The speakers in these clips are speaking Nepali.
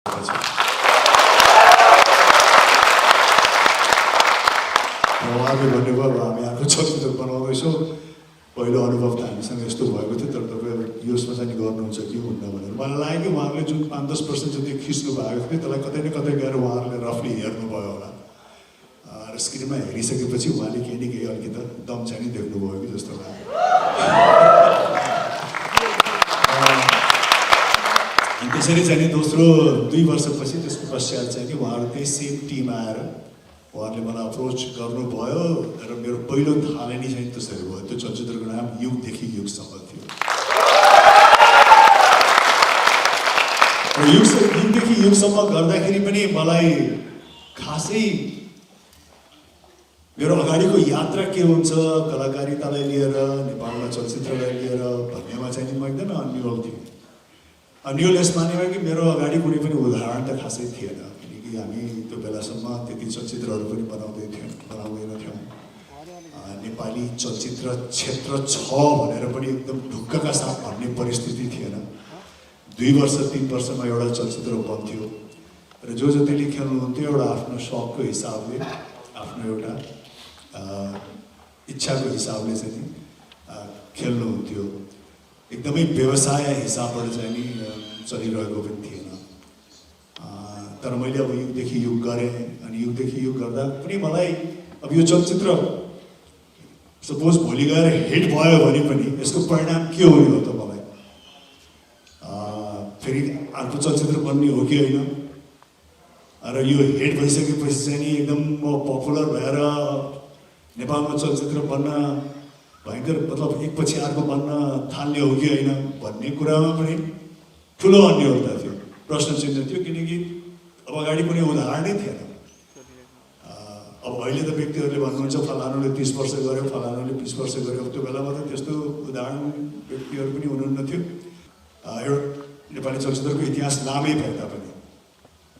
उहाँले भन्नुभयो अब हामी आफ्नो चलचित्र बनाउँदैछौँ, पहिलो अनुभव त हामीसँग यस्तो भएको थियो, तर तपाईँ यसमा चाहिँ गर्नुहुन्छ कि हुन्न भनेर मलाई लाग्यो उहाँले जुन 5-10% जति खिच्नु भएको थियो त्यसलाई कतै न कतै गएर उहाँहरूले रफली हेर्नुभयो होला र स्क्रिनमा हेरिसकेपछि उहाँले केही न केही अलिकति दम चाहिँ नि देख्नुभयो कि जस्तो लाग्यो। त्यसरी चाहिँ नि दोस्रो 2 वर्षपछि त्यसको पश्चात चाहिँ कि उहाँहरू त्यही सेम टिम आएर उहाँहरूले मलाई अप्रोच गर्नुभयो र मेरो पहिलो थालनी चाहिँ त्यसरी भयो। त्यो चलचित्रको नाम युगदेखि युगसम्म थियो र युगदेखि युगसम्म गर्दाखेरि पनि मलाई खासै मेरो अगाडिको यात्रा के हुन्छ कलाकारितालाई लिएर नेपालमा चलचित्रलाई लिएर भन्नेमा चाहिँ नि म एकदमै अन्यल थिएँ। अन्यल यस मानेमा कि मेरो अगाडि कुनै पनि उदाहरण त खासै थिएन, किनकि हामी त्यो बेलासम्म त्यति चलचित्रहरू पनि बनाउँदैनथ्यौँ। नेपाली चलचित्र क्षेत्र छ भनेर पनि एकदम ढुक्कका साथ भन्ने परिस्थिति थिएन। 2 वर्ष 3 वर्षमा एउटा चलचित्र बन्थ्यो र जो जतिले खेल्नुहुन्थ्यो एउटा आफ्नो सौकको हिसाबले, आफ्नो एउटा इच्छाको हिसाबले चाहिँ नि खेल्नुहुन्थ्यो। एकदमै व्यवसाय हिसाबबाट चाहिँ नि चलिरहेको पनि थिएन। तर मैले अब युगदेखि युग गरेँ अनि युगदेखि युग गर्दा पनि मलाई अब यो चलचित्र सपोज भोलि गएर हिट भयो भने पनि यसको परिणाम के हुने हो त मलाई फेरि अर्को चलचित्र बन्ने हो कि होइन र यो हिट भइसकेपछि चाहिँ नि एकदम म पपुलर भएर नेपालमा चलचित्र बन्न भयङ्कर मतलब एकपछि अर्को बन्न थाल्ने हो कि होइन भन्ने कुरामा पनि ठुलो अन्यलता थियो, प्रश्न चिन्ह थियो, किनकि अब अगाडि कुनै उदाहरणै थिएन। अब अहिले त व्यक्तिहरूले भन्नुहुन्छ फलानुले 30 वर्ष गर्यो, फलानुले 20 वर्ष गर्यो। त्यो बेलामा त त्यस्तो उदाहरण व्यक्तिहरू पनि हुनुहुन्न थियो। एउटा नेपाली चलचित्रको इतिहास लामै भए तापनि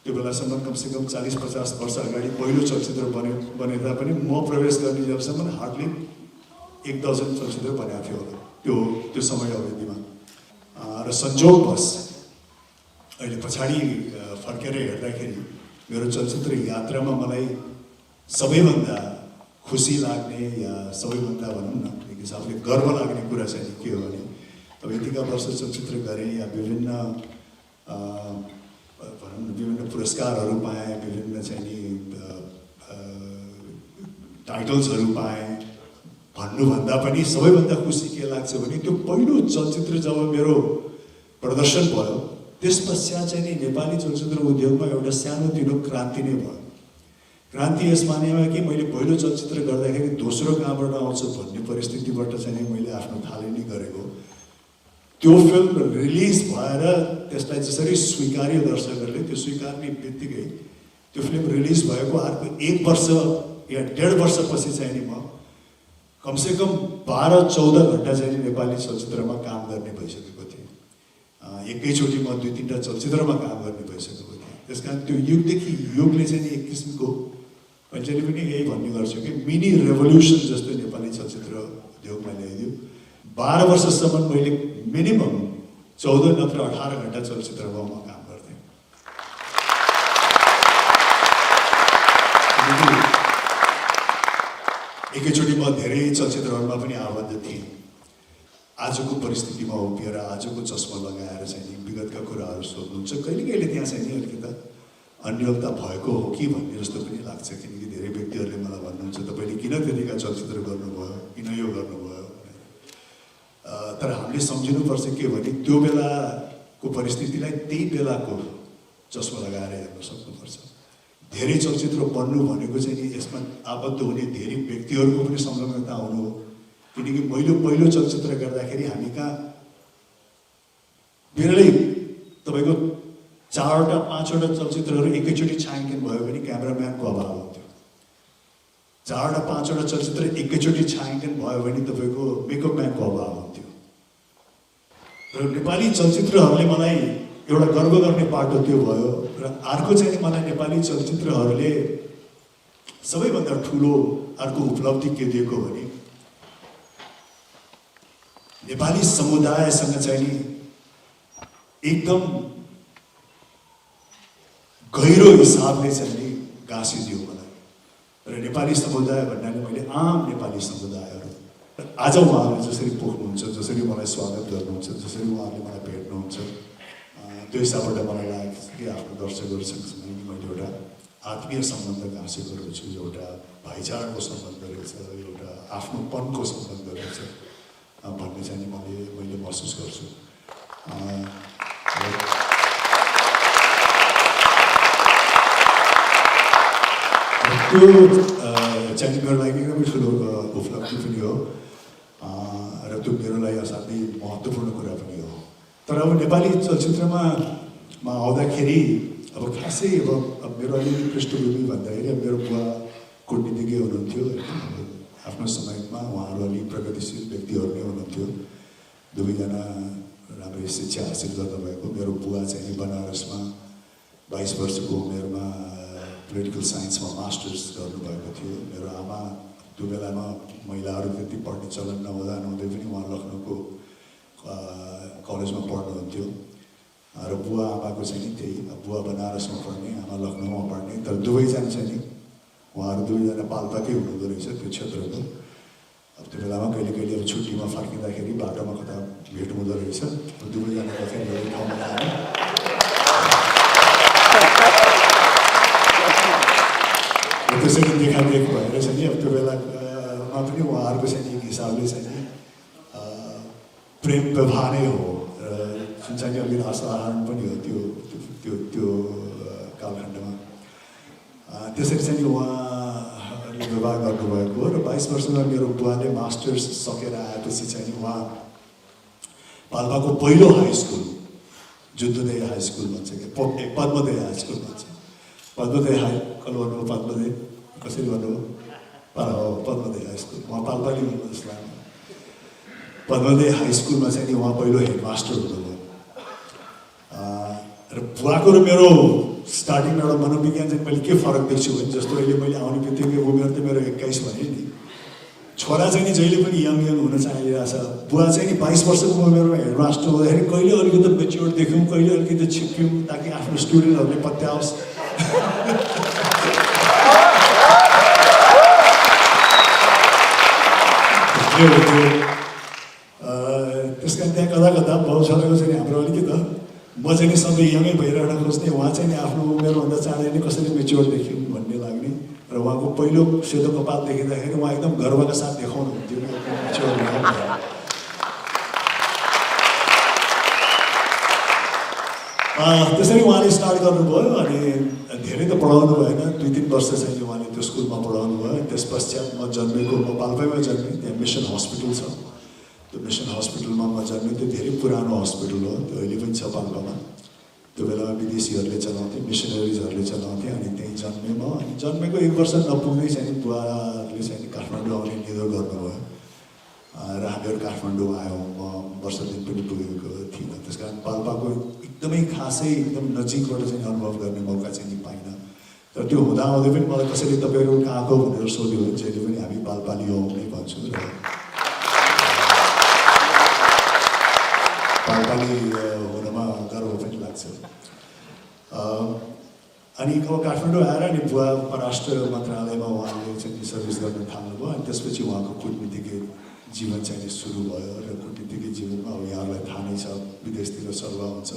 त्यो बेलासम्म कमसेकम 40-50 वर्ष अगाडि पहिलो चलचित्र बने तापनि म प्रवेश गर्ने जेलसम्म हार्डली 1 डजन चलचित्र बनेको थियो होला त्यो समय अवधिमा। र संयोगवश अहिले पछाडि फर्केर हेर्दाखेरि मेरो चलचित्र यात्रामा मलाई सबैभन्दा खुसी लाग्ने या सबैभन्दा भनौँ न एक हिसाबले गर्व लाग्ने कुरा चाहिँ के हो भने अब यतिका वर्ष चलचित्र गरेँ या विभिन्न भनौँ न विभिन्न पुरस्कारहरू पाएँ, विभिन्न चाहिँ नि टाइटल्सहरू पाएँ भन्नुभन्दा पनि सबैभन्दा खुसी के लाग्छ भने त्यो पहिलो चलचित्र जब मेरो प्रदर्शन भयो त्यस पश्चात चाहिँ नि नेपाली चलचित्र उद्योगमा एउटा सानोतिनो क्रान्ति नै भयो। क्रान्ति यस मानेमा कि मैले पहिलो चलचित्र गर्दाखेरि दोस्रो कहाँबाट आउँछ भन्ने परिस्थितिबाट चाहिँ नि मैले आफ्नो थालनी गरेको त्यो फिल्म रिलिज भएर त्यसलाई जसरी स्वीकार्य दर्शकहरूले त्यो स्वीकार्ने बित्तिकै त्यो फिल्म रिलिज भएको अर्को 1 वर्ष या 1.5 वर्षपछि चाहिँ नि म कमसेकम 12-14 घन्टा चाहिँ नेपाली चलचित्रमा काम गर्ने भइसकेको थिएँ। एकैचोटि म 2-3टा चलचित्रमा काम गर्ने भइसकेको थिएँ। त्यस कारण त्यो युगदेखि युगले चाहिँ एक किसिमको अहिले पनि यही भन्ने गर्छु कि मिनी रेभोल्युसन जस्तो नेपाली चलचित्र उद्योगमा ल्याइदियो। 12 वर्षसम्म मैले मिनिमम 14 नत्र 18 घन्टा चलचित्रमा म काम गर्थेँ। एकैचोटि म धेरै चलचित्रहरूमा पनि आबद्ध थिएँ। आजको परिस्थितिमा उभिएर आजको चस्मा लगाएर चाहिँ विगतका कुराहरू सोध्नुहुन्छ कहिले कहिले त्यहाँ चाहिँ नि अलिकति अन्यलता भएको हो कि भन्ने जस्तो पनि लाग्छ, किनकि धेरै व्यक्तिहरूले मलाई भन्नुहुन्छ तपाईँले किन त्यतिका चलचित्र गर्नुभयो, किन यो गर्नुभयो। तर हामीले सम्झिनुपर्छ के भने त्यो बेलाको परिस्थितिलाई त्यही बेलाको चस्मा लगाएर हेर्न सक्नुपर्छ। धेरै चलचित्र बन्नु भनेको चाहिँ नि यसमा आबद्ध हुने धेरै व्यक्तिहरूको पनि संलग्नता हुनु हो, किनकि मैले पहिलो चलचित्र गर्दाखेरि हामी कहाँ बिरलै तपाईँको 4-5वटा चलचित्रहरू एकैचोटि छायाङ्कन भयो भने क्यामेराम्यानको अभाव हुन्थ्यो। 4-5वटा चलचित्र एकैचोटि छायाङ्कन भयो भने तपाईँको मेकअप म्यानको अभाव हुन्थ्यो। र नेपाली चलचित्रहरूले मलाई एउटा गर्व गर्ने पाटो त्यो भयो। र अर्को चाहिँ मलाई नेपाली चलचित्रहरूले सबैभन्दा ठुलो अर्को उपलब्धि के दिएको भने नेपाली समुदायसँग चाहिँ एकदम गहिरो हिसाबले चाहिँ नि गाँसिदियो मलाई। र नेपाली समुदाय भन्नाले मैले आम नेपाली समुदायहरू आज उहाँहरू जसरी पोख्नुहुन्छ, जसरी मलाई स्वागत गर्नुहुन्छ, जसरी उहाँहरूले मलाई भेट्नुहुन्छ, त्यो हिसाबबाट मलाई लाग्छ कि आफ्नो दर्शकहरूसँग मैले एउटा आत्मीय सम्बन्ध गाँसेको रहेछु, एउटा भाइचाराको सम्बन्ध रहेछ, एउटा आफ्नोपनको सम्बन्ध रहेछ भन्ने चाहिँ मैले महसुस गर्छु। त्यो चाहिँ मेरो लागि एकदमै ठुलो उपलब्धि पनि हो र त्यो मेरो लागि असाध्यै महत्त्वपूर्ण कुरा पनि हो। तर अब नेपाली चलचित्रमा आउँदाखेरि अब खासै अब मेरो अलिकति पृष्ठभूमि भन्दाखेरि अब मेरो बुवा कूटनीतिज्ञ हुनुहुन्थ्यो होइन। आफ्नो समयमा उहाँहरू अलिक प्रगतिशील व्यक्तिहरू नै हुनुहुन्थ्यो। दुवैजना राम्रै शिक्षा हासिल गर्नुभएको। मेरो बुवा चाहिँ बनारसमा 22 वर्षको उमेरमा पोलिटिकल साइन्समा मास्टर्स गर्नुभएको थियो। मेरो आमा त्यो बेलामा महिलाहरू त्यति पढ्ने चलन नहुँदै पनि उहाँ लखनऊको कलेजमा पढ्नुहुन्थ्यो र बुवा आमाको चाहिँ नि त्यही, बुवा बनारसमा पढ्ने, आमा लखनऊमा पढ्ने। तर दुवैजना चाहिँ नि उहाँहरू दुवैजना पाल्पाकै हुनुहुँदो रहेछ त्यो क्षेत्रको। अब त्यो बेलामा कहिले कहिले अब छुट्टीमा फर्किँदाखेरि बाटोमा कता भेट हुँदो रहेछ। दुवैजना फेरि एउटा ठाउँमा आएर त्यसरी देखादेख भएर चाहिँ नि अब त्यो बेलामा पनि उहाँहरूको चाहिँ एक हिसाबले चाहिँ नि प्रेम व्यवहारै हो र जुन चाहिँ अलिक असाधारण पनि हो त्यो त्यो त्यो कालखण्डमा। त्यसरी चाहिँ उहाँहरूले व्यवहार गर्नुभएको र 22 वर्षमा मेरो बुवाले मास्टर्स सकेर आएपछि चाहिँ उहाँ पाल्पाको पहिलो high school Juddhodaya high school भन्छ कि पद्मोदय हाई स्कुल भन्छ। पद्मोदय हाई कल भन्नुभयो, पद्मोदय कसरी भन्नुभयो? Padmodaya high school. उहाँ पाल्पाली हुनुहुन्छ। पद्मोदय हाई स्कुलमा चाहिँ नि उहाँ पहिलो हेडमास्टर हुनुभयो। र बुवाको र मेरो स्टार्टिङमा एउटा मनोविज्ञान चाहिँ मैले के फरक देख्छु भने जस्तो अहिले मैले आउने बित्तिकै उमेर त मेरो 21 भने नि, छोरा चाहिँ नि जहिले पनि यङ हुन चाहिरहेको छ। बुवा चाहिँ नि 22 वर्षको उमेरमा हेडमास्टर हुँदाखेरि कहिले अलिकति मेच्योर देख्यौँ, कहिले अलिकति छिप्क्यौँ ताकि आफ्नो स्टुडेन्टहरूले पत्याओस्। त्यस कारण त्यहाँ कता कता बाउ छोराको चाहिँ हाम्रो अलिकति म चाहिँ नि सधैँ यङै भइरहन खोज्ने, उहाँ चाहिँ नि आफ्नो उमेरभन्दा चाँडै नै कसरी मेच्योर देख्यौँ भन्ने लाग्ने। र उहाँको पहिलो सेतो कपाल देखिँदाखेरि उहाँ एकदम गर्वका साथ देखाउनुहुन्थ्यो कि मेच्योर भयो। त्यसरी उहाँले स्टार्ट गर्नुभयो। अनि धेरै त पढाउनु भएन, 2-3 वर्ष चाहिँ उहाँले त्यो स्कुलमा पढाउनु भयो। त्यस पश्चात म पाल्पामा जन्मेँ। त्यहाँ मिसन हस्पिटल छ, त्यो मिसन हस्पिटलमा म जन्मेँ। त्यो धेरै पुरानो हस्पिटल हो, त्यो अहिले पनि छ पाल्पामा। त्यो बेलामा विदेशीहरूले चलाउँथे, मिसनरिजहरूले चलाउँथे। अनि त्यहीँ जन्मेँ म। अनि जन्मेको 1 वर्ष नपुग्दै चाहिँ बुवाले चाहिँ काठमाडौँ आउने निधो गर्नुभयो र हामीहरू काठमाडौँ आयौँ। म वर्ष दिन पनि पुगेको थिइनँ। त्यस कारण पाल्पाको एकदमै खासै एकदम नजिकबाट चाहिँ अनुभव गर्ने मौका चाहिँ पाइनँ। तर त्यो हुँदाहुँदै पनि मलाई कसैले तपाईँहरू कहाँको भनेर सोध्यो भने जहिले पनि हामी पाल्पाली हौँ नै भन्छु। र पाल्पाली हुनमा गर्व पनि लाग्छ। अनि अब काठमाडौँ आएर अनि बुवा परराष्ट्र मन्त्रालयमा उहाँले चाहिँ सर्भिस गर्न थाल्नुभयो। अनि त्यसपछि उहाँको कूटनीतिज्ञ जीवन चाहिँ सुरु भयो। र कूटनीतिज्ञ जीवनमा अब यहाँलाई थाहा नै छ विदेशतिर सल्लाह हुन्छ।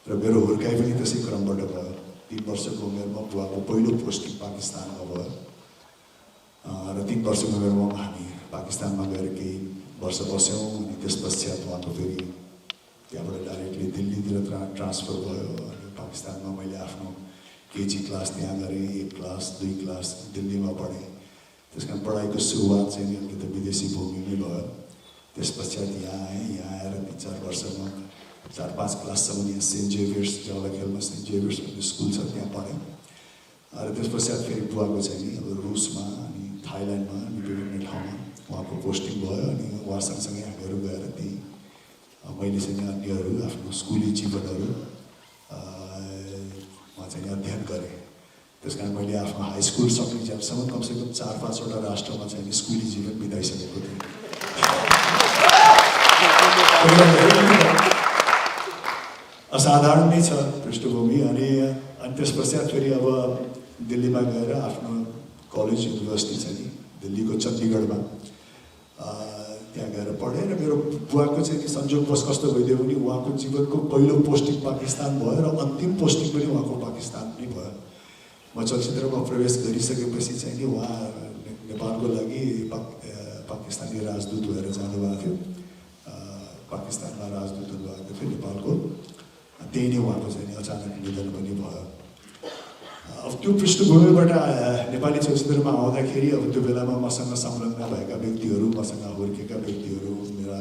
र मेरो हुर्काइ पनि त्यसै क्रमबाट भयो। 3 वर्षको उमेरमा बुवाको पहिलो पोस्टिङ पाकिस्तानमा भयो। र 3 वर्षको उमेरमा हामी पाकिस्तानमा गएर केही वर्ष बस्यौँ। अनि त्यस पश्चात उहाँको फेरि त्यहाँबाट डाइरेक्टली दिल्लीतिर ट्रान्सफर भयो। अनि पाकिस्तानमा मैले आफ्नो केजी क्लास त्यहाँ गरेँ, 1 क्लास 2 क्लास दिल्लीमा पढेँ। त्यस कारण पढाइको सुरुवात चाहिँ अलिकति विदेशी भूमिमै भयो। त्यस पश्चात यहाँ आएँ। यहाँ आएर 3-4 वर्षमा 4-5 क्लाससम्म यहाँ सेन्ट जेभियर्स जवाहरलालमा सेन्ट जेभियर्स भन्ने स्कुल छ त्यहाँ पढेँ। र त्यस पश्चात फेरि बुवाको चाहिँ नि अब रुसमा अनि थाइल्यान्डमा अनि विभिन्न ठाउँमा उहाँको पोस्टिङ भयो। अनि उहाँ सँगसँगै हामीहरू गएर त्यही मैले चाहिँ अन्यहरू आफ्नो स्कुली जीवनहरू उहाँ चाहिँ अध्ययन गरेँ। त्यस कारण मैले आफ्नो हाई स्कुल सक्नेसम्म कमसेकम 4-5वटा राष्ट्रमा चाहिँ स्कुली जीवन बिताइसकेको थिएँ। असाधारण नै छ पृष्ठभूमि। अनि अनि त्यस पश्चात फेरि अब दिल्लीमा गएर आफ्नो कलेज युनिभर्सिटी छ नि दिल्लीको चण्डीगढमा त्यहाँ गएर पढेँ र मेरो बुवाको चाहिँ नि संयोगवश कस्तो भइदियो भने उहाँको जीवनको पहिलो पोस्टिङ पाकिस्तान भयो र अन्तिम पोस्टिङ पनि उहाँको पाकिस्तान नै भयो। म चलचित्रमा प्रवेश गरिसकेपछि चाहिँ नि उहाँ नेपालको लागि पाकिस्तानी राजदूत भएर जानुभएको थियो। पाकिस्तानमा राजदूत हुनुभएको थियो नेपालको। त्यही नै उहाँको चाहिँ अचानक निधन पनि भयो। अब त्यो पृष्ठभूमिबाट नेपाली चलचित्रमा आउँदाखेरि अब त्यो बेलामा मसँग संलग्न भएका व्यक्तिहरू, मसँग हुर्केका व्यक्तिहरू, मेरा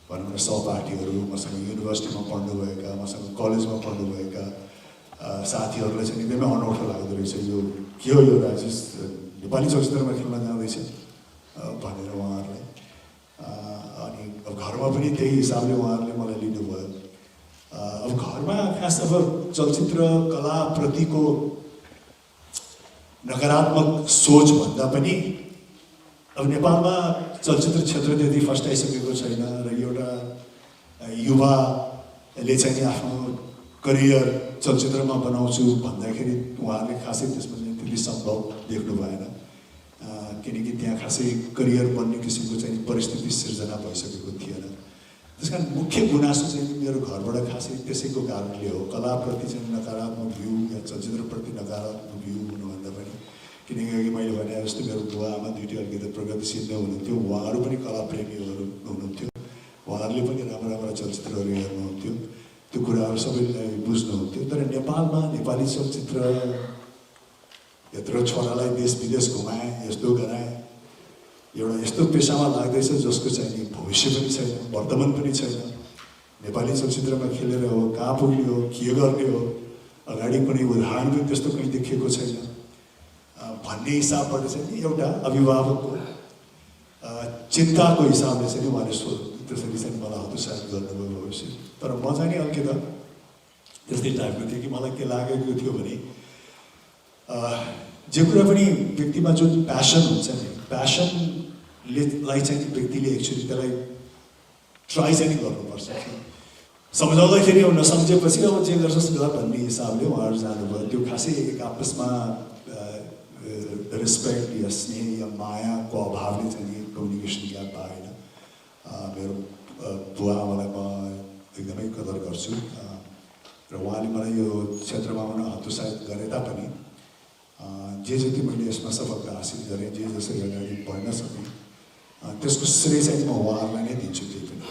भनौँ न सहपाठीहरू, मसँग युनिभर्सिटीमा पढ्नुभएका, मसँग कलेजमा पढ्नुभएका साथीहरूलाई चाहिँ एकदमै अनौठो लाग्दो रहेछ। यो के हो यो राजेश नेपाली चलचित्रमा खेल्न जाँदैछ भनेर उहाँहरूलाई। अनि अब घरमा पनि त्यही हिसाबले उहाँहरूले मलाई लिनुभयो। अब घरमा खास अब चलचित्र कलाप्रतिको नकारात्मक सोच भन्दा पनि अब नेपालमा चलचित्र क्षेत्र त्यति फस्टाइसकेको छैन र एउटा युवाले चाहिँ नि आफ्नो करियर चलचित्रमा बनाउँछु भन्दाखेरि उहाँहरूले खासै त्यसमा चाहिँ त्यति सम्भव देख्नु भएन। किनकि त्यहाँ खासै करियर बन्ने किसिमको चाहिँ परिस्थिति सिर्जना भइसकेको थिएन। त्यस कारण मुख्य गुनासो चाहिँ मेरो घरबाट खासै त्यसैको कारणले हो। कलाप्रति चाहिँ नकारात्मक भ्यू या चलचित्रप्रति नकारात्मक भ्यू हुनुभन्दा पनि किनकि अघि मैले भने जस्तो मेरो बुवा आमा दुइटै अलिकति प्रगतिशील नै हुनुहुन्थ्यो। उहाँहरू पनि कलाप्रेमीहरू हुनुहुन्थ्यो। उहाँहरूले पनि राम्रा राम्रा चलचित्रहरू हेर्नुहुन्थ्यो। त्यो कुराहरू सबैलाई बुझ्नुहुन्थ्यो। तर नेपालमा नेपाली चलचित्र यत्रो छोरालाई देश विदेश घुमाएँ, यस्तो गराएँ, एउटा यस्तो पेसामा लाग्दैछ जसको चाहिँ नि भविष्य पनि छैन, वर्तमान पनि छैन। नेपाली चलचित्रमा खेलेर हो, कहाँ पुग्ने हो, के गर्ने हो, अगाडि कुनै उदाहरण पनि त्यस्तो कहीँ देखिएको छैन भन्ने हिसाबबाट चाहिँ नि एउटा अभिभावकको चिन्ताको हिसाबले चाहिँ उहाँले त्यसरी चाहिँ मलाई हतोत्साहित गर्नुभयो भविष्य। तर म चाहिँ नि अलिकति त्यस्तै टाइपको थियो कि मलाई के लागेको थियो भने जे कुरा पनि व्यक्तिमा जुन प्यासन हुन्छ नि, प्यासनलाई चाहिँ व्यक्तिले एक्चुअली त्यसलाई ट्राई चाहिँ गर्नुपर्छ। सम्झाउँदाखेरि अब नसम्झेपछि अब जे गर्छस् गर भन्ने हिसाबले उहाँहरू जानुभयो। त्यो खासै एक आपसमा रेस्पेक्ट या स्नेह या मायाको अभावले चाहिँ कम्युनिकेसन ग्याप पाएन। मेरो बुवा आमालाई म एकदमै कदर गर्छु र उहाँले मलाई यो क्षेत्रमा आउन हतोत्साहित गरे तापनि जे जति मैले यसमा सफलता हासिल गरेँ, जे जसरी अगाडि बढ्न सकेँ त्यसको श्रेय चाहिँ म उहाँहरूलाई नै दिन्छु। त्यही पनि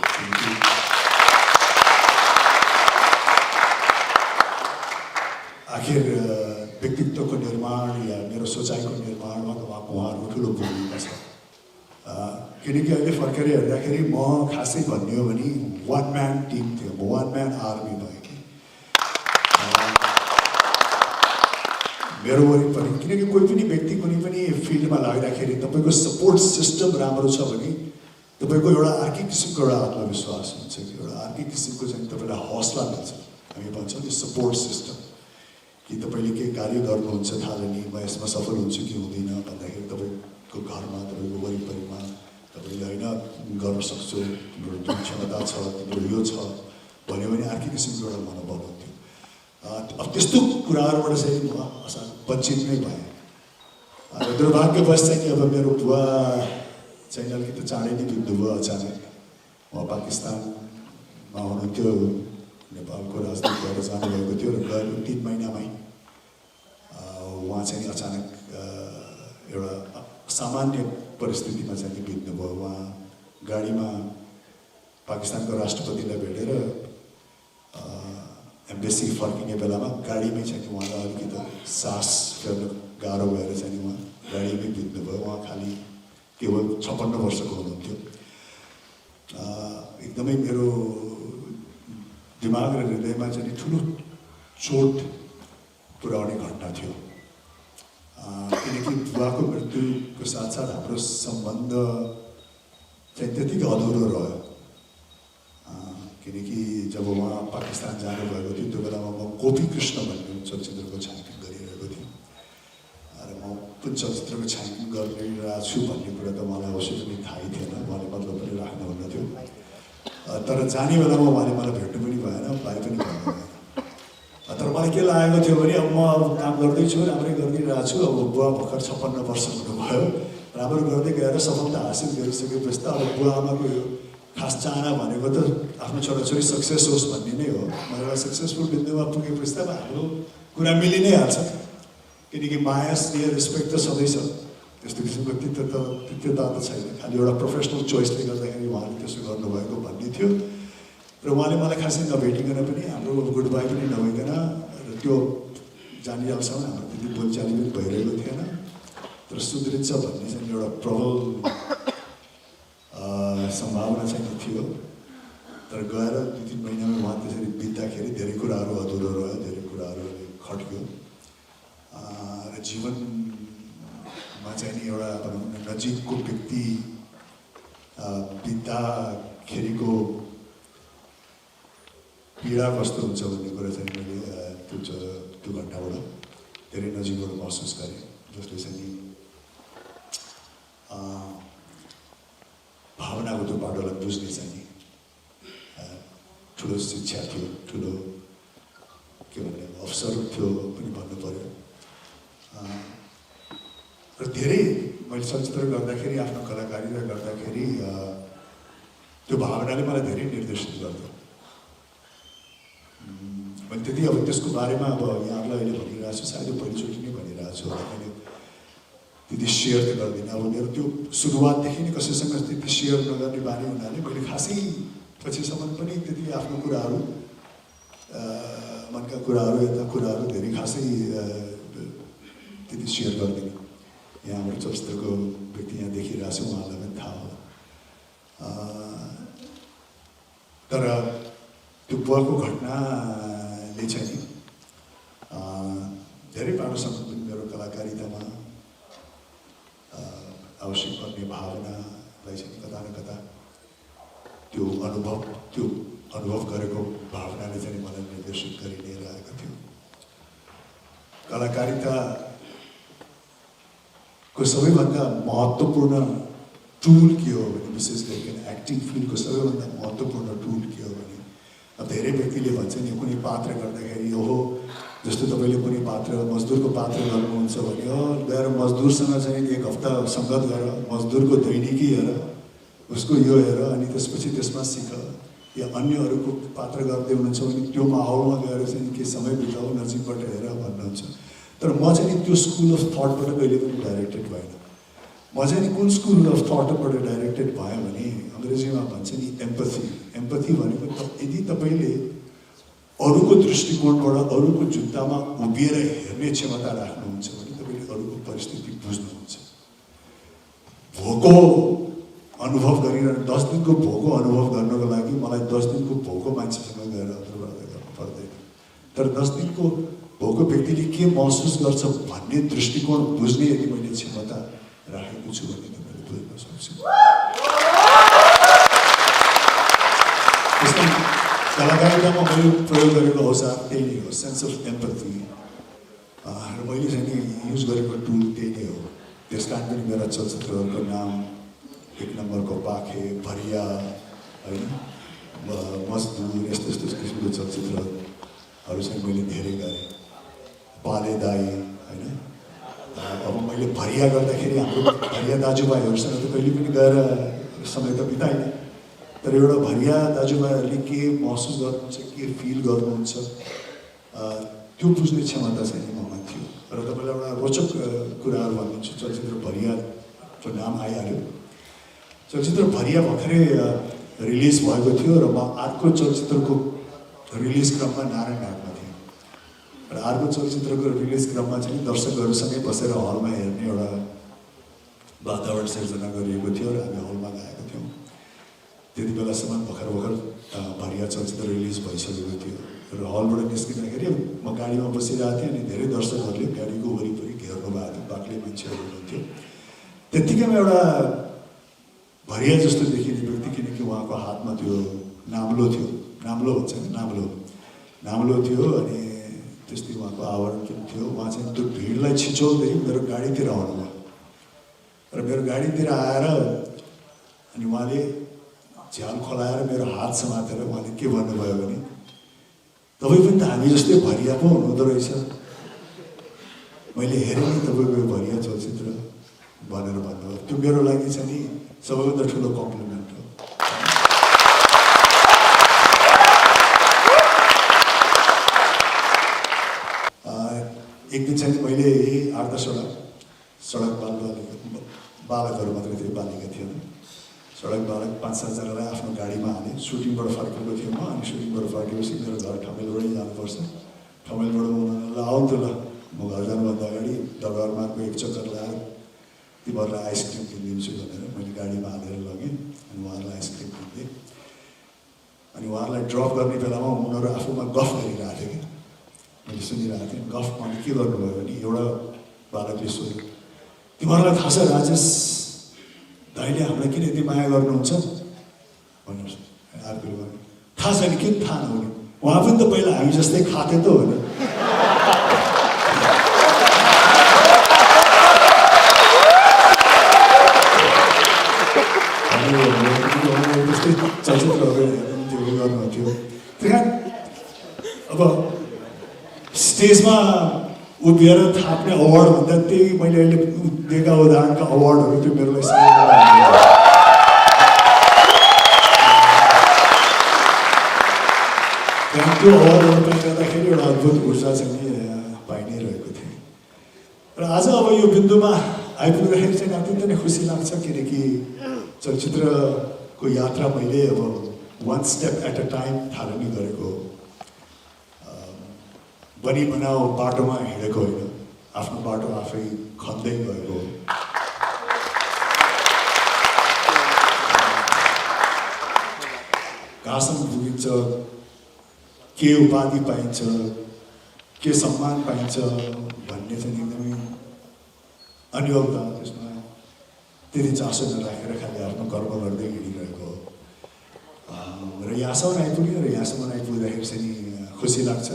आखिर व्यक्तित्वको निर्माण या मेरो सोचाइको निर्माणमा त उहाँहरूको ठुलो भूमिका छ। किनकि अहिले फर्केर हेर्दाखेरि म खासै भन्ने हो भने वान म्यान टिम थियो, म वान म्यान आर्मी भएँ कि मेरो वरिपरि। किनकि कोही पनि व्यक्ति कुनै पनि फिल्डमा लाग्दाखेरि तपाईँको सपोर्ट सिस्टम राम्रो छ भने तपाईँको एउटा अर्कै किसिमको एउटा आत्मविश्वास हुन्छ कि एउटा अर्कै किसिमको चाहिँ तपाईँलाई हौसला मिल्छ। हामी भन्छौँ त्यो सपोर्ट सिस्टम कि तपाईँले केही कार्य गर्नुहुन्छ थाहा नि म यसमा सफल हुन्छु कि हुँदिनँ भन्दाखेरि तपाईँको घरमा, तपाईँको वरिपरिमा तपाईँले होइन गर्न सक्छु, तिम्रो जुन क्षमता छ, तिम्रो यो छ भन्यो भने अर्कै किसिमको एउटा मनोबल हुन्थ्यो। अब त्यस्तो कुराहरूबाट चाहिँ म वञ्चित नै भएँ। दुर्भाग्यवश चाहिँ अब मेरो बुवा चाहिँ अलिकति चाँडै नै बित्नुभयो अचानक। उहाँ पाकिस्तानमा हुनुहुन्थ्यो, नेपालको राजदूत भएर जानुभएको थियो र गएको 3 महिनामै उहाँ चाहिँ अचानक एउटा सामान्य परिस्थितिमा चाहिँ बित्नुभयो। उहाँ गाडीमा पाकिस्तानको राष्ट्रपतिलाई भेटेर एम्बेसी फर्किने बेलामा गाडीमै चाहिँ उहाँलाई अलिकति सास फेर्न गाह्रो भएर चाहिँ उहाँ गाडीमै बित्नुभयो। उहाँ खालि केवल 56 वर्षको हुनुहुन्थ्यो। एकदमै मेरो दिमाग र हृदयमा चाहिँ ठुलो चोट पुर्याउने घटना थियो। किनकि बुवाको मृत्युको साथसाथ हाम्रो सम्बन्ध चाहिँ त्यतिकै अधुरो रह्यो। किनकि जब उहाँ पाकिस्तान जानुभएको थियो त्यो बेलामा म गोपी कृष्ण भन्ने चलचित्रको छायाङ्कन गरिरहेको थिएँ र म कुन चलचित्रको छायाङ्कन गरिरहेको छु भन्ने कुरा त मलाई अवश्य पनि थाहै थिएन। उहाँले मतलब पनि राख्नुहुन्न थियो। तर जाने बेलामा उहाँले मलाई भेट्नु पनि भएन, पाए पनि भएन। तर म मलाई के लागेको थियो भने अब म काम गर्दैछु राम्रै गरिरहेको छु अब बुवा भर्खर 56 वर्ष हुनुभयो राम्रो गर्दै गएर सफलता हासिल गरिसकेपछि त अब बुवा आमाको यो खास चाहना भनेको त आफ्नो छोराछोरी सक्सेस होस् भन्ने नै हो मलाई सक्सेसफुल बिन्दुमा पुगेपछि त हाम्रो कुरा मिलि नै हाल्छ किनकि माया स्नेह रेस्पेक्ट त सधैँ छ त्यस्तो किसिमको तिक्तता त छैन खालि एउटा प्रोफेसनल चोइसले गर्दाखेरि उहाँले त्यसो गर्नुभएको भन्ने थियो र उहाँले मलाई खासै नभेटिकन पनि हाम्रो गुड बाई पनि नभइकन र त्यो जानिहाल्छौँ हाम्रो त्यति बोलचाली पनि भइरहेको थिएन तर सुध्रिन्छ भन्ने चाहिँ एउटा प्रबल सम्भावना चाहिँ थियो तर गएर 2-3 महिनामा उहाँ त्यसरी बित्दाखेरि धेरै कुराहरू अधुरो रह्यो धेरै कुराहरू खट्क्यो र जीवनमा चाहिँ नि एउटा भनौँ न नजिकको व्यक्ति बित्दाखेरिको पीडा कस्तो हुन्छ भन्ने कुरा चाहिँ मैले त्यो घटनाबाट धेरै नजिकबाट महसुस गरेँ जसले चाहिँ भावनाको त्यो बाटोलाई बुझ्ने चाहिँ ठुलो शिक्षा थियो ठुलो के भन्ने अवसर थियो पनि भन्नु पर्यो र धेरै मैले चलचित्र गर्दाखेरि आफ्नो कलाकारिता गर्दाखेरि त्यो भावनाले मलाई धेरै निर्देशित गर्थ्यो मैले त्यति अब त्यसको बारेमा अब यहाँलाई अहिले भनिरहेको छु सायद पहिलोचोटि नै भनिरहेको छु मैले त्यति सेयर त गर्दिनँ अब मेरो त्यो सुरुवातदेखि नै कसैसँग त्यति सेयर नगर्ने बानी हुनाले मैले खासै पछिसम्म पनि त्यति आफ्नो कुराहरू मनका कुराहरू यता कुराहरू धेरै खासै त्यति सेयर गर्दिनँ यहाँ हाम्रो चलचित्रको व्यक्ति यहाँ देखिरहेको छ उहाँलाई पनि थाहा हो तर त्यो बुवाको घटनाले चाहिँ धेरै बाटोसम्म पनि मेरो कलाकारितामा आवश्यक पर्ने भावनालाई चाहिँ कता न कता त्यो अनुभव गरेको भावनाले चाहिँ मलाई निर्देशित गरि लिएर आएको थियो कलाकारिताको सबैभन्दा महत्त्वपूर्ण टुल के हो भने विशेष गरिकन एक्टिङ फिल्डको सबैभन्दा महत्त्वपूर्ण टुल के हो भने अब धेरै व्यक्तिले भन्छ नि कुनै पात्र गर्दाखेरि ओहो जस्तो तपाईँले कुनै पात्र मजदुरको पात्र गर्नुहुन्छ भने हो गएर मजदुरसँग चाहिँ 1 हप्ता सङ्गत गर मजदुरको दैनिकी हेर उसको यो हेर अनि त्यसपछि त्यसमा सिक या अन्यहरूको पात्र गर्दै हुनुहुन्छ भने त्यो माहौलमा गएर चाहिँ के समय बिताऊ नजिकबाट हेर भन्नुहुन्छ तर म चाहिँ त्यो स्कुल अफ थटबाट कहिले पनि डाइरेक्टेड भएन म चाहिँ कुन स्कुल अफ थटबाट डाइरेक्टेड भयो भने अङ्ग्रेजीमा भन्छ नि एम्पथी भनेको यदि तपाईँले अरूको दृष्टिकोणबाट अरूको जुत्तामा उभिएर हेर्ने क्षमता राख्नुहुन्छ भने तपाईँले अरूको परिस्थिति बुझ्नुहुन्छ भोको अनुभव गरिरहनु 10 दिनको भोको अनुभव गर्नको लागि मलाई 10 दिनको भोको मान्छेसँग गएर अन्तर्वार्ता गर्नु पर्दैन तर 10 दिनको भोको व्यक्तिले के महसुस गर्छ भन्ने दृष्टिकोण बुझ्ने यदि मैले क्षमता राखेको छु भने तपाईँले बुझ्न सक्छु कलाकारितामा मैले प्रयोग गरेको औजार त्यही नै हो सेन्स अफ एम्पथी र मैले चाहिँ युज गरेको टुल त्यही नै हो त्यस कारण पनि मेरा चलचित्रहरूको नाम 1 नम्बरको पाखे भरिया होइन मजदुर यस्तो किसिमको चलचित्रहरू चाहिँ मैले धेरै गरेँ पाले दाई होइन अब मैले भरिया गर्दाखेरि हाम्रो भरिया दाजुभाइहरूसँग त कहिले पनि गएर समय त बिताइनँ तर एउटा भरिया दाजुभाइहरूले के महसुस गर्नुहुन्छ के फिल गर्नुहुन्छ त्यो बुझ्ने क्षमता चाहिँ ममा थियो र तपाईँलाई एउटा रोचक कुराहरू भन्नुहुन्छ चलचित्र भरियाको नाम आइहाल्यो चलचित्र भरिया भर्खरै रिलिज भएको थियो र म अर्को चलचित्रको रिलिज क्रममा नारायणघाटमा थिएँ र अर्को चलचित्रको रिलिज क्रममा चाहिँ दर्शकहरूसँगै बसेर हलमा हेर्ने एउटा वातावरण सिर्जना गरिएको थियो र हामी हलमा गएका थियौँ त्यति बेलासम्म भर्खर भरिया चलचित्र रिलिज भइसकेको थियो र हलबाट निस्किँदाखेरि म गाडीमा बसिरहेको थिएँ अनि धेरै दर्शकहरूले गाडीको वरिपरि घेर्नु भएको थियो बाक्लै मान्छेहरू हुनुहुन्थ्यो त्यत्तिकैमा एउटा भरिया जस्तो देखिने व्यक्ति किनकि उहाँको हातमा त्यो नाम्लो थियो नाम्लो भन्छ नि नाम्लो थियो अनि त्यस्तै उहाँको आवरण पनि थियो उहाँ चाहिँ त्यो भिडलाई छिचोल्दै मेरो गाडीतिर आउनुभयो र मेरो गाडीतिर आएर अनि उहाँले झ्याल खोलाएर मेरो हात समातेर उहाँले के भन्नुभयो भने तपाईँ पनि त हामी जस्तै भरिया पो हुनुहुँदो रहेछ, मैले हेरेँ नि तपाईँको भरिया चलचित्र भनेर भन्नुभयो। त्यो मेरो लागि चाहिँ नि सबैभन्दा ठुलो कम्प्लिमेन्ट हो। एक दिन चाहिँ मैले 8-10वटा सडक बालकहरू मात्रै थियो, बालिका थिएन। सडक बालक 5-7जनालाई आफ्नो गाडीमा हालेँ। सुटिङबाट फर्केको थियो म, अनि सुटिङबाट फर्केपछि मेरो घर ठमेलबाटै जानुपर्छ। ठमेलबाट उनीहरूलाई आउँ त ल, म घर जानुभन्दा अगाडि दरबारमाको एक चक्कर लगाएर तिमीहरूलाई आइसक्रिम किनिदिन्छु भनेर मैले गाडीमा हालेर लगेँ। अनि उहाँहरूलाई आइसक्रिम किनिदिएँ। अनि उहाँहरूलाई ड्रप गर्ने बेलामा उनीहरू आफूमा गफ गरिरहेको थियो कि मैले सुनिरहेको थिएँ। गफमा के गर्नुभयो भने एउटा बालकले सोध्यो, तिमीहरूलाई थाहा छ राजेश दाइले हामीलाई किन यति माया गर्नुहुन्छ भन्नुहोस्। अर्कोले भन्यो, थाहा छैन, किन थाहा नहुने, उहाँ पनि त पहिला हामी जस्तै खाथे त हो नि। जस्तै चलचित्रहरू हेर्नुहुन्थ्यो, गर्नुहुन्थ्यो। त्यही कारण अब स्टेजमा उभिएर थाप्ने अवार्ड भन्दा त्यही मैले अहिले दिएका उदाहरणका अवार्डहरू त्यो मेरो लागि त्यो अवार्डहरू पनि गर्दाखेरि एउटा अद्भुत ऊर्जा चाहिँ पाइ नै रहेको थियो। र आज अब यो बिन्दुमा आइपुग्दाखेरि चाहिँ अत्यन्तै नै खुसी लाग्छ, किनकि चलचित्रको यात्रा मैले अब 1 स्टेप एट अ टाइम थालनी गरेको हो। बनी बनाओ बाटोमा हिँडेको होइन, आफ्नो बाटो आफै खन्दै गएको हो। कहाँसम्म पुगिन्छ, के उपाधि पाइन्छ, के सम्मान पाइन्छ भन्ने चाहिँ एकदमै अनिवार्यता, त्यसमा त्यति चासो नराखेर खालि आफ्नो कर्म गर्दै हिँडिरहेको हो। र यहाँसम्म आइपुग्यो। र यहाँसम्म आइपुग्दाखेरि चाहिँ खुसी लाग्छ।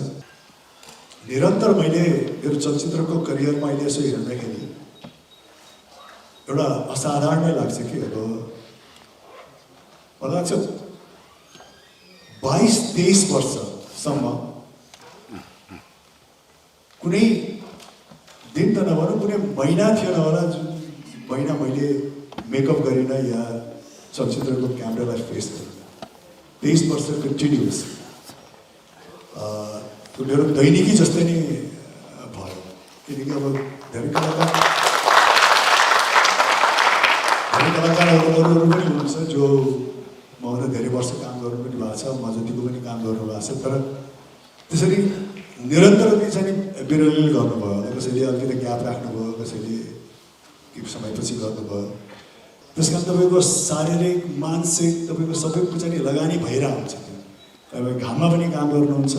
निरन्तर मैले मेरो चलचित्रको करियरमा अहिले यसो हेर्दाखेरि एउटा असाधारणै लाग्छ कि अब मलाई लाग्छ 22-23 वर्षसम्म कुनै दिन त नभनौँ, कुनै महिना थिएन होला जुन महिना मैले मेकअप गरिनँ या चलचित्रको क्यामेरालाई फेस गरिनँ। 23 वर्ष कन्टिन्युस त्यो मेरो दैनिकी जस्तै नै भयो। किनकि अब धेरै कलाकारहरू अरूहरू पनि हुनुहुन्छ जो मभन्दा धेरै वर्ष काम गर्नु पनि भएको छ, म जतिको पनि काम गर्नुभएको छ। तर त्यसरी निरन्तरता चाहिँ बिरामीले गर्नुभयो, कसैले अलिकति ग्याप राख्नुभयो, कसैले केही समयपछि गर्नुभयो। त्यस कारण तपाईँको शारीरिक मानसिक तपाईँको सबैको चाहिँ लगानी भइरहेको हुन्छ। तपाईँ घाममा पनि काम गर्नुहुन्छ,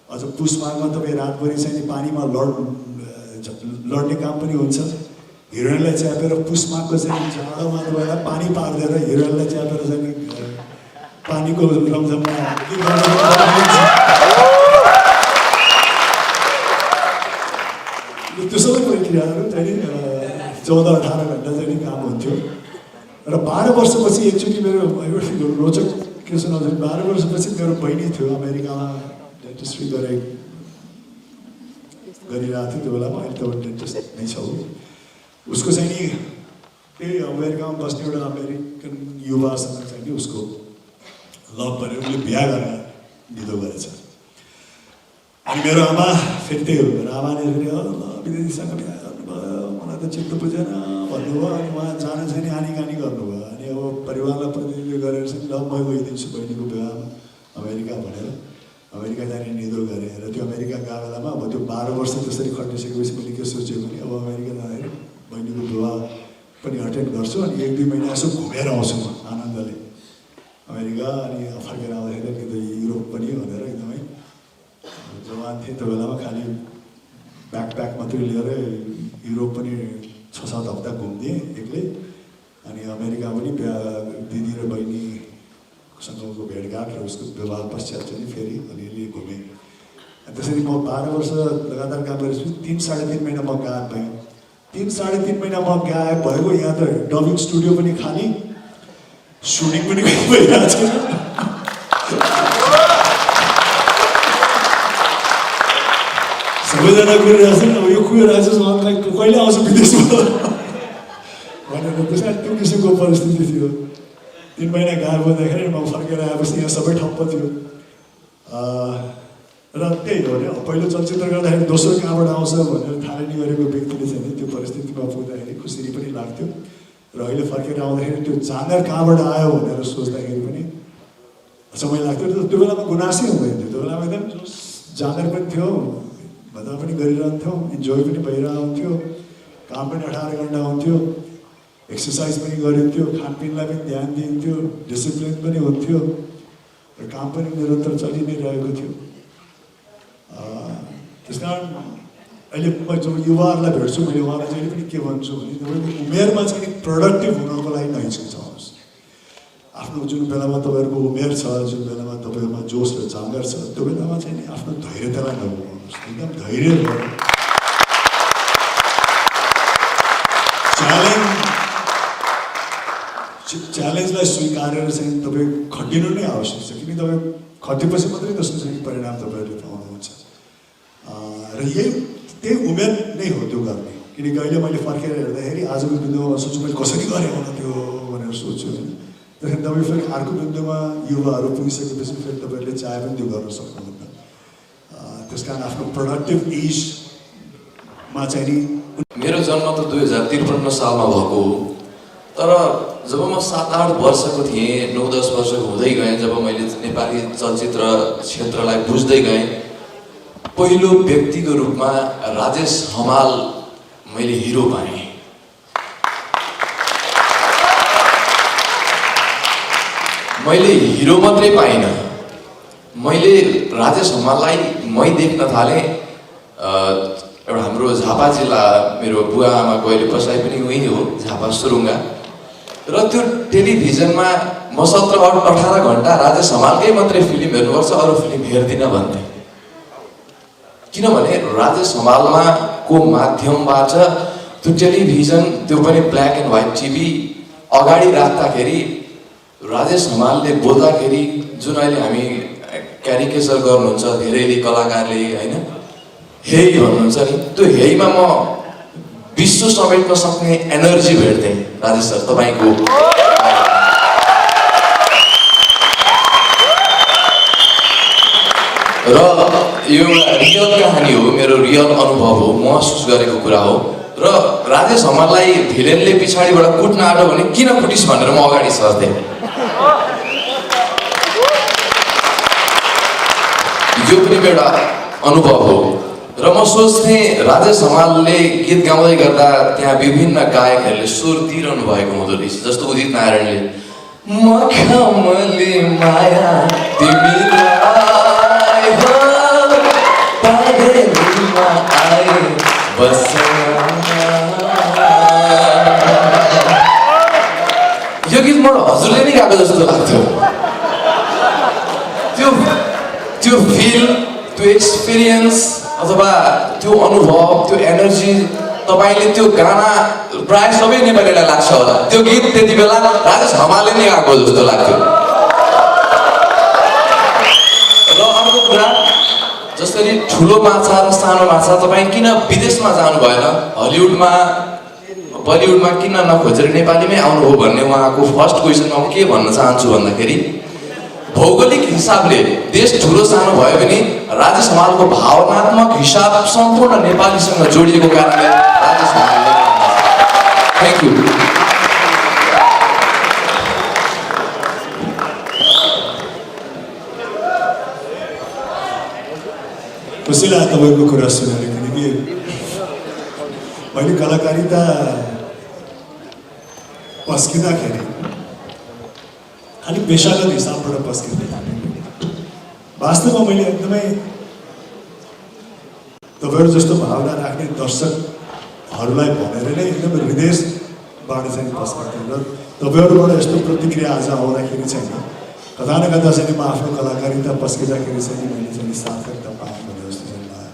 अझ पुस माघमा तपाईँ रातभरि चाहिँ पानीमा लड्ने काम पनि हुन्छ। हिरोइनलाई च्यापेर पुस माघको चाहिँ जाडोमा तपाईँलाई पानी पार्दैन, हिरोइनलाई च्यापेर चाहिँ पानीको रमझममा त्यो सबै प्रक्रियाहरू चाहिँ 14-18 घन्टा चाहिँ काम हुन्थ्यो। र 12 वर्षपछि एकचोटि मेरो एउटा रोचक के सुनाउँछ, 12 वर्षपछि मेरो बहिनी थियो अमेरिकामा डेन्टिस्ट्री गरिरहेको थियो त्यो बेलामा। अहिले त डेन्टिस्ट नै छ उसको चाहिँ नि त्यही अमेरिकामा बस्ने एउटा अमेरिकन युवासँग चाहिँ नि उसको लभ गरेर उसले बिहा गरेर निधो गरेछ। अनि मेरो आमा फेरि त्यही हो, मेरो आमाले फेरि विदेशीसँग बिहा गर्नुभयो, मलाई त चित्त बुझेन भन्नुभयो। अनि उहाँ जान चाहिँ नि आनी कानी गर्नुभयो। अनि अब परिवारलाई प्रतिनिधित्व गरेर चाहिँ ल म गइदिन्छु बहिनीको बिहामा अमेरिका भनेर अमेरिका जाने निधो गरेँ। र त्यो अमेरिका गएको बेलामा अब त्यो 12 वर्ष त्यसरी खटिसकेपछि मैले के सोचेँ भने अब अमेरिका जाँदाखेरि बहिनीको विवाह पनि अटेन्ड गर्छु, अनि 1-2 महिना यसो घुमेर आउँछु म आनन्दले अमेरिका। अनि फर्केर आउँदाखेरि अलिकति युरोप पनि भनेर एकदमै जवान थिएँ त्यो बेलामा, खालि ब्याकप्याक मात्रै लिएर युरोप पनि 6-7 हप्ता घुमिदिएँ एक्लै। अनि अमेरिका पनि दिदी र बहिनीसँगको भेटघाट र उसको विवाह पश्चात चाहिँ फेरि अलिअलि घुमेँ। त्यसरी म 12 वर्ष लगातार काम गरेपछि 3-3.5 महिना म गायब भएँ। 3-3.5 महिना म गायब भएको। यहाँ त डबिङ स्टुडियो पनि खाली, सुटिङ पनि भइरहेको छ। सबैजना गरिरहेको छ अब यो कुरो राजेशलाई कहिले आउँछ विदेशबाट भनेर त्यसमा त्यो किसिमको परिस्थिति थियो। 3 महिना गायब हुँदाखेरि म फर्केर आएपछि यहाँ सबै ठप्प थियो। र त्यही हो नि पहिलो चलचित्र गर्दाखेरि दोस्रो कहाँबाट आउँछ भनेर थाहा नै गरेको व्यक्तिले चाहिँ नि त्यो परिस्थितिमा पुग्दाखेरि खुसी पनि लाग्थ्यो। र अहिले फर्केर आउँदाखेरि त्यो जाँगर कहाँबाट आयो भनेर सोच्दाखेरि पनि समय लाग्थ्यो। त्यो बेलामा गुनासै हुँदैन थियो। त्यो बेलामा एकदम जाँगर पनि थियो, मजा पनि गरिरहन्थ्यौँ, इन्जोय पनि भइरहन्थ्यो, काम पनि 18 घन्टा हुन्थ्यो, एक्सर्साइज पनि गरिन्थ्यो, खानपिनलाई पनि ध्यान दिइन्थ्यो, डिसिप्लिन पनि हुन्थ्यो र काम पनि निरन्तर चलि नै रहेको थियो। त्यस कारण अहिले म जब युवाहरूलाई भेट्छु मैले उहाँलाई जहिले पनि के भन्छु भने तपाईँको उमेरमा चाहिँ प्रोडक्टिभ हुनको लागि नहिचकिचाउनुहोस्। आफ्नो जुन बेलामा तपाईँहरूको उमेर छ, जुन बेलामा तपाईँहरूमा जोस र जाँगर छ, त्यो बेलामा चाहिँ नि आफ्नो धैर्यतालाई नगुमाउनुहोस्। एकदम धैर्य भएर च्यालेन्जलाई स्वीकारेर चाहिँ तपाईँ खटिनु नै आवश्यक छ। किन तपाईँ खटेपछि मात्रै त्यसको चाहिँ परिणाम तपाईँहरूले पाउनुहुन्छ। र त्यही उमेर नै हो त्यो गर्ने। किनकि अहिले मैले फर्केर हेर्दाखेरि आजको बिन्दुमा सोच्छु मैले कसरी गरेँ होला त्यो भनेर सोच्छु होइन। त्यसरी तपाईँ फेरि अर्को बिन्दुमा युवाहरू पुगिसकेपछि फेरि तपाईँहरूले चाहे पनि त्यो गर्न सक्नुहुन्न। त्यस कारण आफ्नो प्रोडक्टिभ एजमा चाहिँ नि मेरो जन्म त 2053 सालमा भएको हो। तर जब म 7-8 वर्षको थिएँ, 9-10 वर्षको हुँदै गएँ, जब मैले नेपाली चलचित्र क्षेत्रलाई बुझ्दै गएँ, पहिलो व्यक्तिको रूपमा राजेश हमाल मैले हिरो पाएँ। मैले हिरो मात्रै पाइनँ, मैले राजेश हमाललाई मै देख्न थालेँ। एउटा हाम्रो झापा जिल्ला, मेरो बुवा आमाको अहिले बसाइ पनि उही हो, झापा सुरुङ्गा। र त्यो टेलिभिजनमा म 17-18 घन्टा राजेश हमालकै मात्रै फिल्म हेर्नुपर्छ, अरू फिल्म हेर्दिनँ भन्थेँ। किनभने राजेश हमालमा को माध्यमबाट त्यो टेलिभिजन, त्यो पनि ब्ल्याक एन्ड व्हाइट टिभी अगाडि राख्दाखेरि राजेश हमालले बोल्दाखेरि जुन अहिले हामी क्यारिकेचर गर्नुहुन्छ धेरैले कलाकारले होइन, हेइ भन्नुहुन्छ नि, त्यो हेइमा म विश्व समेट्न सक्ने एनर्जी भेट्थेँ। राजेश सर तपाईँको र यो रियल कहानी हो, मेरो रियल अनुभव हो, महसुस गरेको कुरा हो। र राजेश हमाललाई भिलेनले पछाडिबाट कुट्न आँट्यो भने किन कुटिस् भनेर म अगाडि सर्थेँ। यो पनि एउटा अनुभव हो। र म सोच्थेँ राजेश हमालले गीत गाउँदै गर्दा त्यहाँ विभिन्न गायकहरूले स्वर दिइरहनु भएको हुँदो रहेछ। जस्तो उदित नारायणले मखमली माया तिमीलाई हो पागलमा आए बस यो गीत म हजुरले नै गाएको जस्तो लाग्थ्यो। त्यो फिल, त्यो एक्सपिरियन्स अथवा त्यो अनुभव, त्यो एनर्जी तपाईँले त्यो गाना प्रायः सबै नेपालीलाई लाग्छ होला। त्यो गीत त्यति बेला राजेश हमालले नै गाएको जस्तो लाग्थ्यो। र अर्को कुरा, जसरी ठुलो माछा र सानो माछा, तपाईँ किन विदेशमा जानु भएन, हलिउडमा बलिउडमा किन नखोजेर नेपालीमै आउनुभयो भन्ने उहाँको फर्स्ट क्वेसनमा म के भन्न चाहन्छु भन्दाखेरि, भौगोलिक हिसाबले देश ठुलो सानो भयो भने राजेश हमालको भावनात्मक हिसाब सम्पूर्ण नेपालीसँग जोडिएको कारणले राजेश हमालले। Thank you. खुसी लाग्यो तपाईँको कुरा सुनेर। किनकि मैले कलाकारिता पस्किँदाखेरि खालि पेसागत हिसाबबाट पस्किँदै वास्तवमा मैले एकदमै तपाईँहरू जस्तो भावना राख्ने दर्शकहरूलाई भनेर नै एकदम हृदयबाट चाहिँ पस्किन्थेँ। र तपाईँहरूबाट यस्तो प्रतिक्रिया आज आउँदाखेरि चाहिँ कता न कता चाहिँ म आफ्नो कलाकारिता पस्किँदाखेरि चाहिँ मैले चाहिँ सार्थकता पाएँ भने जस्तो चाहिँ लाग्यो।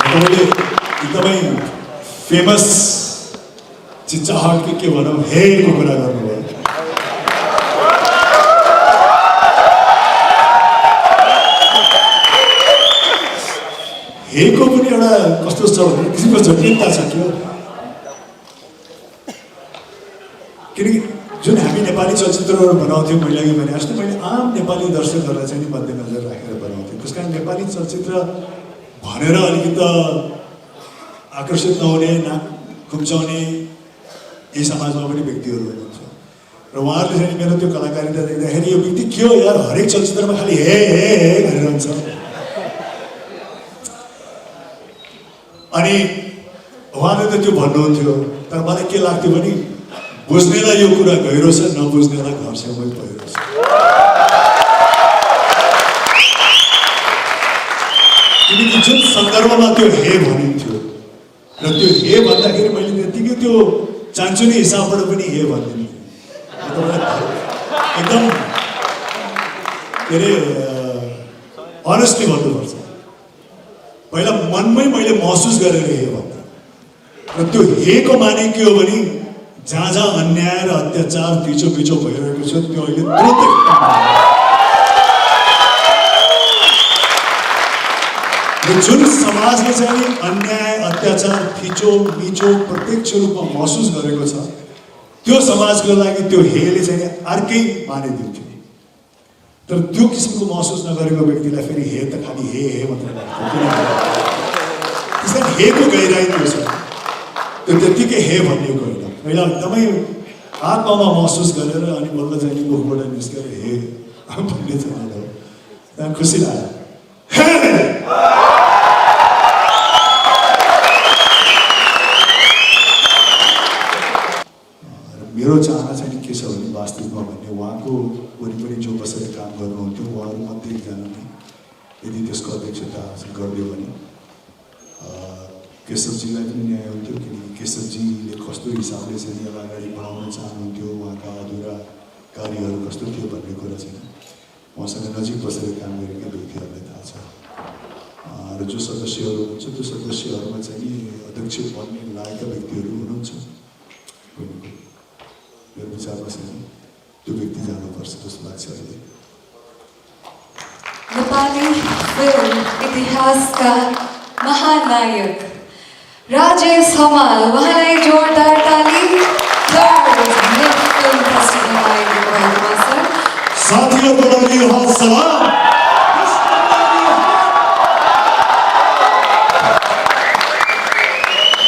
तपाईँले एकदमै फेमस चिच्चाहट के भनौँ हेको कुरा गर्नुभयो। हेको पनि एउटा कस्तो छ भने किसिमको जटिलता छ क्या किनकि जुन हामी नेपाली चलचित्रहरू बनाउँथ्यौँ मैले अघि भने जस्तो मैले आम नेपाली दर्शकहरूलाई चाहिँ नि मध्यनजर राखेर बनाउँथेँ त्यस कारण नेपाली चलचित्र भनेर अलिकति आकर्षित नहुने नाक खुम्चाउने यही समाजमा पनि व्यक्तिहरू हुनुहुन्छ र उहाँहरूले चाहिँ मेरो त्यो कलाकारिता देख्दाखेरि यो व्यक्ति के हो यार हरेक चलचित्रमा खालि हे गरिरहन्छ अनि उहाँले त त्यो भन्नुहुन्थ्यो तर मलाई के लाग्थ्यो भने बुझ्नेलाई यो कुरा गहिरो छ नबुझ्नेलाई घरसँगै पहिरो छ किनकि जुन सन्दर्भमा त्यो हे भनिन्थ्यो र त्यो हे भन्दाखेरि मैले त्यतिकै त्यो चान्चुने हिसाबबाट पनि हे भनिदिन्थेँ एकदम के अरे अनेस्टली भन्नुपर्छ पहिला मनमै मैले महसुस गरेर हे भन्थेँ र त्यो हेको माने के हो भने जहाँ जहाँ अन्याय र अत्याचार पिचो भइरहेको छ त्यो अहिले तुरुन्तै र जुन समाजले चाहिँ अन्याय अत्याचार मिचो प्रत्यक्ष रूपमा महसुस गरेको छ त्यो समाजको लागि त्यो हेले चाहिँ अर्कै मानिदिन्थ्यो तर त्यो किसिमको महसुस नगरेको व्यक्तिलाई फेरि हे त खालि हे मात्र लाग्थ्यो त्यसलाई हेको गहिराई त्यो छ त्यो त्यत्तिकै हे भनिएको होइन पहिला एकदमै आत्मामा महसुस गरेर अनि बल्ल चाहिँ मुखबाट निस्केर हे भन्ने चाहिँ त्यहाँ खुसी लाग्यो मेरो चाहना चाहिँ के छ भने वास्तविकमा भन्ने उहाँको वरिपरि जो बसेर काम गर्नुहुन्थ्यो उहाँहरूमध्ये एकजनाले यदि त्यसको अध्यक्षता गरिदियो भने केशवजीलाई पनि न्याय हुन्थ्यो किनकि केशवजीले कस्तो हिसाबले चाहिँ यसलाई अगाडि बढाउन चाहनुहुन्थ्यो उहाँका अधुरा कार्यहरू कस्तो थियो भन्ने कुरा चाहिँ उहाँसँग नजिक बसेर काम गरेका व्यक्तिहरूलाई थाहा छ र जो सदस्यहरू हुनुहुन्छ त्यो सदस्यहरूमा चाहिँ अध्यक्ष बन्ने लागेका व्यक्तिहरू हुनुहुन्छ मेरो विचारमा चाहिँ त्यो व्यक्ति जानुपर्छ जस्तो लाग्छ अहिले नेपाली फिल्म इतिहासका महानायक राजेश हमाल उहाँलाई जोरदार ताली साथीहरूको लागि सलाम